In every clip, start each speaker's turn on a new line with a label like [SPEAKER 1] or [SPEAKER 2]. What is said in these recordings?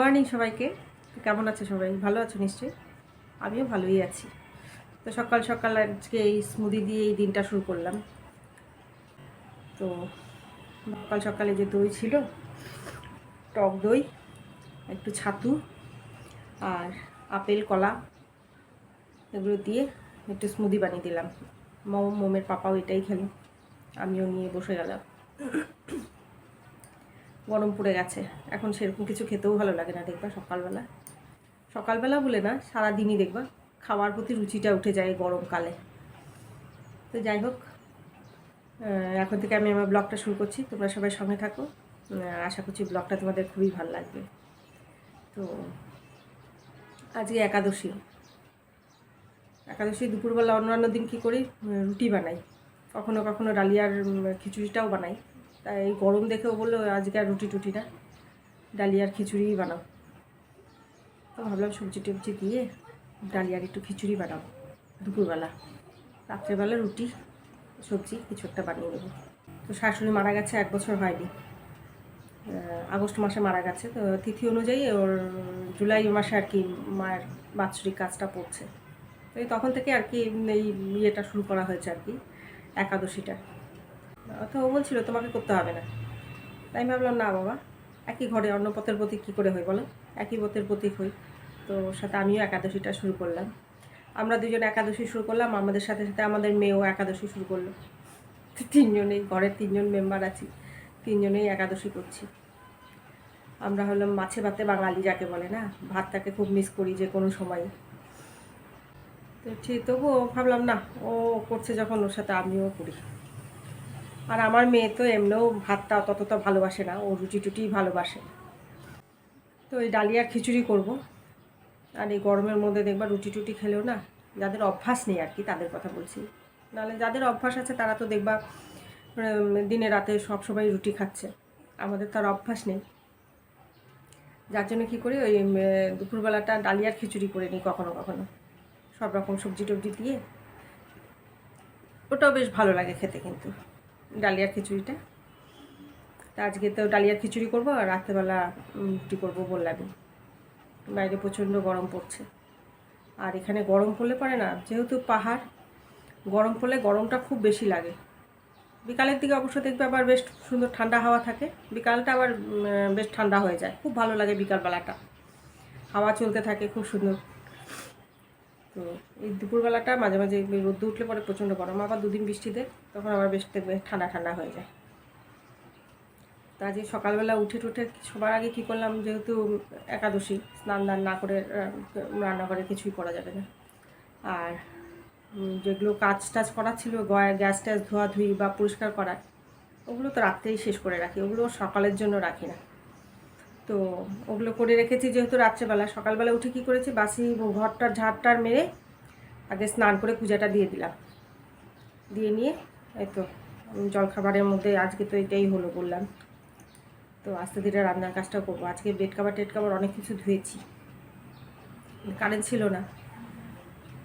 [SPEAKER 1] Morning সবাইকে। কেমন আছে সবাই? ভালো আছো নিশ্চয়ই? আমিও ভালোই আছি। তো সকাল সকাল আজকে এই স্মুদি দিয়ে এই দিনটা শুরু করলাম। তো সকাল সকালে যে দই ছিল, টক দই, একটু ছাতু আর আপেল কলা এগুলো দিয়ে একটু স্মুদি বানিয়ে দিলাম। মোমের পাপাও এটাই খেলো, আমিও নিয়ে বসে গেলাম। গরম পড়ে গেছে, এখন সেরকম কিছু খেতেও ভালো লাগে না দেখবা। সকালবেলা বলে না, সারাদিনই দেখবা খাওয়ার প্রতি রুচিটা উঠে যায় গরমকালে। তো যাই হোক, এখন থেকে আমি আমার ব্লগটা শুরু করছি। তোমরা সবাই সঙ্গে থাকো, আশা করছি ব্লগটা তোমাদের খুবই ভালো লাগবে। তো আজকে একাদশী দুপুরবেলা অন্যান্য দিন কী করি, রুটি বানাই, কখনো কখনো ডালিয়ার খিচুড়িটাও বানাই। তাই এই গরম দেখেও বললো আজকে আর রুটি টুটি না, ডালিয়ার খিচুড়িই বানাও। তো ভাবলাম সবজি টবজি দিয়ে ডালিয়ার একটু খিচুড়ি বানাবো দুপুরবেলা, রাত্রেবেলা রুটি সবজি কিছু একটা বানিয়ে দেবো। তো শাশুড়ি মারা গেছে 1 বছর হয়নি, আগস্ট মাসে মারা গেছে। তো তিথি অনুযায়ী ওর জুলাই মাসে আর কি মায়ের বাৎসরিক কাজটা পড়ছে। তো এই তখন থেকে আর কি এই ইয়েটা শুরু করা হয়েছে আর কি, একাদশীটা। তো ও বলছিল তোমাকে করতে হবে না, তাই আমি ভাবলাম না বাবা, একই ঘরে অন্য পথের প্রতীক কী করে হয় বলো, একই পথের প্রতীক হই। তো ওর সাথে আমিও একাদশীটা শুরু করলাম। আমরা দুজন একাদশী শুরু করলাম, আমাদের সাথে সাথে আমাদের মেয়েও একাদশী শুরু করলো। তিনজনেই, ঘরের 3জন মেম্বার আছি, 3জনেই একাদশী করছি। আমরা হলাম মাছে ভাতে বাঙালি যাকে বলে না, ভাতটাকে খুব মিস করি যে কোনো সময়। তো ঠিক, তবুও ভাবলাম না, ও করছে যখন ওর সাথে আমিও করি। আর আমার মেয়ে তো এমনিও ভাতটা ততটা ভালোবাসে না, ও রুটি টুটিই ভালোবাসে। তো এই ডালিয়ার খিচুড়ি করব। আর এই গরমের মধ্যে দেখবা রুটি টুটি খেলেও না, যাদের অভ্যাস নেই আর কি তাদের কথা বলছি, নাহলে যাদের অভ্যাস আছে তারা তো দেখবা দিনে রাতে সবসময় রুটি খাচ্ছে। আমাদের তার অভ্যাস নেই, যার জন্য কী করি ওই দুপুরবেলাটা ডালিয়ার খিচুড়ি করে নিই কখনো কখনো, সব রকম সবজি টবজি দিয়ে। ওটাও বেশ ভালো লাগে খেতে কিন্তু, ডালিয়ার খিচুড়িটা। তা আজকে তো ডালিয়ার খিচুড়ি করবো, আর রাত্রেবেলা রুটি করবো বললাম। বাইরে প্রচণ্ড গরম পড়ছে, আর এখানে গরম পড়লে পরে না, যেহেতু পাহাড়, গরম পড়লে গরমটা খুব বেশি লাগে। বিকালের দিকে অবশ্য দেখবে আবার বেশ সুন্দর ঠান্ডা হাওয়া থাকে, বিকালটা আবার বেশ ঠান্ডা হয়ে যায়, খুব ভালো লাগে বিকালবেলাটা, হাওয়া চলতে থাকে খুব সুন্দর। তো এই দুপুরবেলাটা মাঝে মাঝে রোদ্দু উঠলে পরে প্রচণ্ড গরম, আবার 2 দিন বৃষ্টি দেয়, তখন আবার বেশ দেখবে ঠান্ডা ঠান্ডা হয়ে যায়। তা আজকে সকালবেলা উঠে টুঠে সবার আগে কী করলাম, যেহেতু একাদশী, স্নান দান না করে রান্নাঘরে কিছুই করা যাবে না। আর যেগুলো কাজ টাজ করার ছিল, গ্যাস ট্যাস ধোয়াধুয়ি বা পরিষ্কার করা, ওগুলো তো রাত্রেই শেষ করে রাখি, ওগুলো সকালের জন্য রাখি না। তো ওগুলো করে রেখেছি যেহেতু রাত্রেবেলা, সকালবেলা উঠে কী করেছি, বাসি ঘরটার ঝাড়টার মেরে আগে স্নান করে পূজাটা দিয়ে দিলাম। দিয়ে নিয়ে এই তো জলখাবারের মধ্যে আজকে তো এটাই হলো বললাম। তো আস্তে ধীরে রান্নার কাজটা করবো। আজকে বেড কাভার টেড কাভার অনেক কিছু ধুয়েছি, কারেন্ট ছিল না,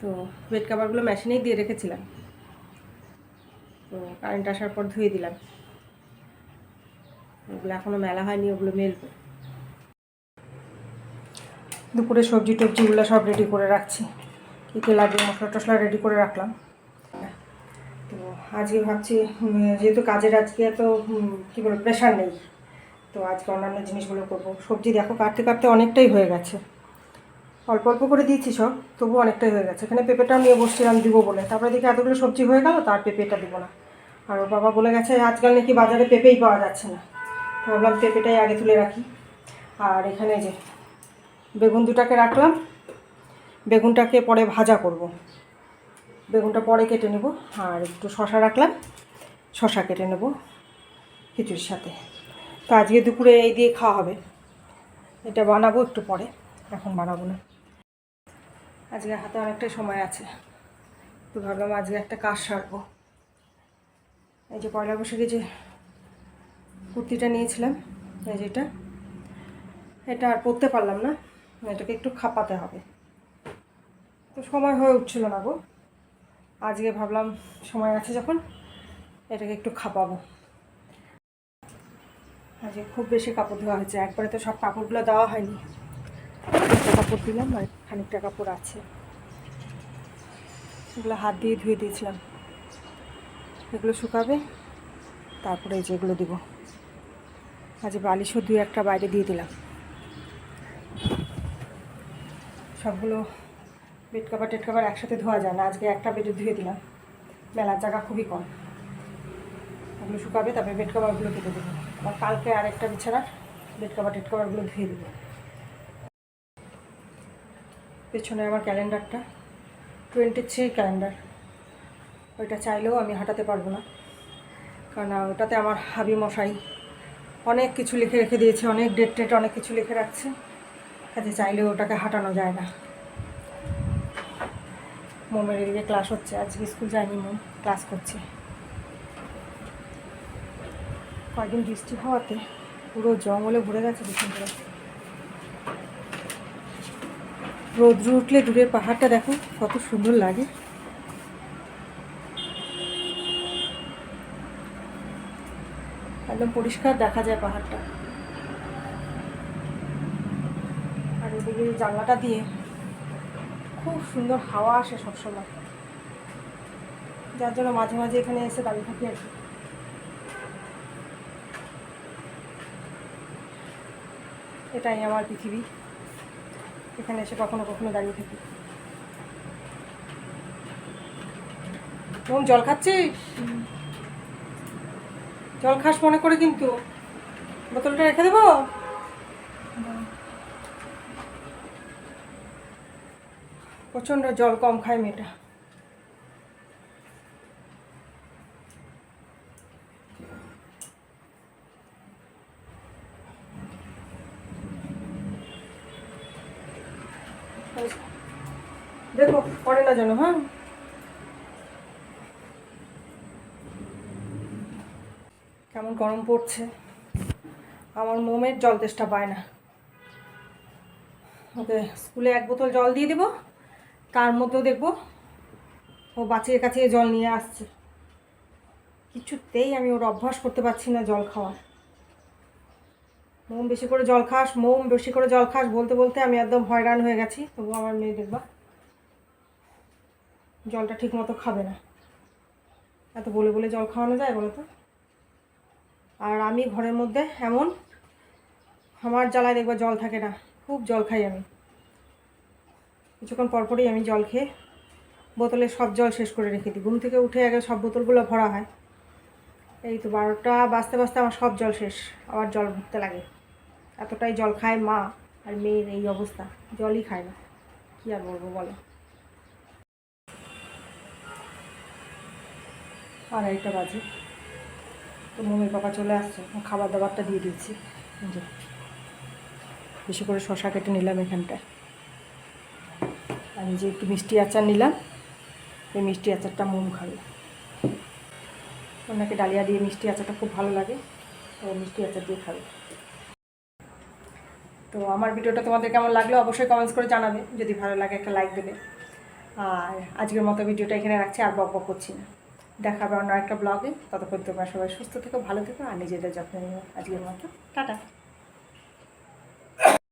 [SPEAKER 1] তো বেড কাভারগুলো মেশিনেই দিয়ে রেখেছিলাম, তো কারেন্ট আসার পর ধুয়ে দিলাম। ওগুলো এখনও মেলা হয়নি, ওগুলো মেলবো। দুপুরে সবজি টবজিগুলো সব রেডি করে রাখছি, কী কী লাগবে মশলা টশলা রেডি করে রাখলাম। তো আজকে ভাবছি, যেহেতু কাজের আজকে এত কী বলবো প্রেশার নেই, তো আজকে অন্যান্য জিনিসগুলো করবো। সবজি দেখো কাটতে কাটতে অনেকটাই হয়ে গেছে, অল্প অল্প করে দিয়েছি সব, তবু অনেকটাই হয়ে গেছে। এখানে পেঁপেটাও নিয়ে বসছিলাম দিব বলে, তারপরে দেখি এতগুলো সবজি হয়ে গেল, তার পেঁপেটা দিব না। আর ওর বাবা বলে গেছে আজকাল নাকি বাজারে পেঁপেই পাওয়া যাচ্ছে না, তো ভাবলাম পেঁপেটাই আগে তুলে রাখি। আর এখানে যে বেগুন দুটাকে রাখলাম, বেগুনটাকে পরে ভাজা করব, বেগুনটা পরে কেটে নেব। আর একটু শশা রাখলাম, শশা কেটে নেব খিচুড়ির সাথে। তো আজকে দুপুরে এই দিয়ে খাওয়া হবে, এটা বানাবো একটু পরে, এখন বানাবো না। আজকে হাতে অনেকটাই সময় আছে, তো ভাবলাম আজকে একটা কাজ সারবো। এই যে পয়লা বৈশাখে যে কুর্তিটা নিয়েছিলাম, এই যেটা, এটা আর পরতে পারলাম না, এটাকে একটু খাপাতে হবে, তো সময় হয়ে উঠছিল না গো। আজকে ভাবলাম সময় আছে যখন, এটাকে একটু খাপাবো। আজকে খুব বেশি কাপড় ধোয়া হয়েছে, একবারে তো সব কাপড়গুলো দেওয়া হয়নি, কাপড় দিলাম আর খানিকটা কাপড় আছে, এগুলো হাত দিয়ে ধুয়ে দিয়েছিলাম, এগুলো শুকাবে, তারপরে এই যেগুলো দিব। আজ বালিশও 2-1টা বাইরে দিয়ে দিলাম। সবগুলো বেড কাভার টেড কাভার একসাথে ধোয়া যায় না, আজকে একটা বেডে ধুয়ে দিলাম, মেলার জায়গা খুবই কম। ওগুলো শুকাবে, তারপরে বেড কাভারগুলো কেটে দেবো। আবার কালকে আরেকটা বিছানার বেড কাভার টেড কাভারগুলো ধুয়ে দেবো। পেছনে আমার ক্যালেন্ডারটা 23 ক্যালেন্ডার, ওইটা চাইলেও আমি হাঁটাতে পারবো না, কারণ ওটাতে আমার হাবি মশাই অনেক কিছু লিখে রেখে দিয়েছে, অনেক ডেট টেট অনেক কিছু লিখে রাখছে, কাজে চাইলেও ওটাকে হাঁটানো যায় না। মোমের এদিকে ক্লাস হচ্ছে, আজকে স্কুল যায়নি, মোম ক্লাস করছে। কয়েকদিন বৃষ্টি হওয়াতে পুরো জঙ্গলে ভরে গেছে বিষ্ণুপুরে। রোদ্র উঠলে দূরের পাহাড়টা দেখো কত সুন্দর লাগে। একদম পরিষ্কার দেখা যায় পাহাড়টা। আর এদিকে জানলাটা দিয়ে খুব সুন্দর হাওয়া আসে সবসময়, যার জন্য মাঝে মাঝে এখানে এসে দাঁড়িয়ে থাকি আর কি। এটাই আমার পৃথিবী, এখানে এসে কখনো কখনো দাঁড়িয়ে থাকি। জল খাচ্ছিস? জল খাস মনে করে, কিন্তু বোতলটা রেখে দেবো। প্রচণ্ড জল কম খায় মেয়েটা। দেখো পড়ে না যেন। হ্যাঁ, কেমন গরম পড়ছে, আমার মোমের জল তেষ্টা পায় না। ওকে স্কুলে 1 বোতল জল দিয়ে দেবো, তার মধ্যেও দেখবো ও বাঁচিয়ে কাছিয়ে জল নিয়ে আসছে। কিছুতেই আমি ওর অভ্যাস করতে পারছি না জল খাওয়ার। মোম বেশি করে জল খাস, মোম বেশি করে জল খাস বলতে বলতে আমি একদম হয়রান হয়ে গেছি। তবু আমার মেয়ে দেখবা জলটা ঠিক মতো খাবে না। এত বলে বলে জল খাওয়ানো যায় বলো তো? আর আমি ঘরের মধ্যে এমন, আমার জ্বালায় দেখবা জল থাকে না, খুব জল খাই আমি। কিছুক্ষণ পরপরই আমি জল খেয়ে বোতলে সব জল শেষ করে রেখে দিই। ঘুম থেকে উঠে আগে সব বোতলগুলো ভরা হয়। এই তো 12টা বাজতে বাজতে আমার সব জল শেষ, আবার জল ভরতে লাগে। এতটাই জল খায় মা, আর মেয়ের এই অবস্থা, জলই খায় না। কী আর বলবো বলো। 2:30টা বাজে, তো মম্মির পাপা চলে আসছে, খাবার দাবারটা দিয়ে দিচ্ছি। বেশি করে শশা কেটে নিলাম এখানটায়, আমি যে একটু মিষ্টি আচার নিলাম, এই মিষ্টি আচারটা মোম খাবে। ওনাকে ডালিয়া দিয়ে মিষ্টি আচারটা খুব ভালো লাগে, তো মিষ্টি আচার দিয়ে খাবে। তো আমার ভিডিওটা তোমাদের কেমন লাগলো অবশ্যই কমেন্টস করে জানাবে। যদি ভালো লাগে একটা লাইক দেবে। আর আজকের মতো ভিডিওটা এখানে রাখছি, আর বক বক করছি না। দেখা হবে অন্য একটা ব্লগে। ততক্ষণ তোমরা সবাই সুস্থ থেকো, ভালো থেকো, আর নিজেদের যত্ন নিও। আজকের মতো টাটা।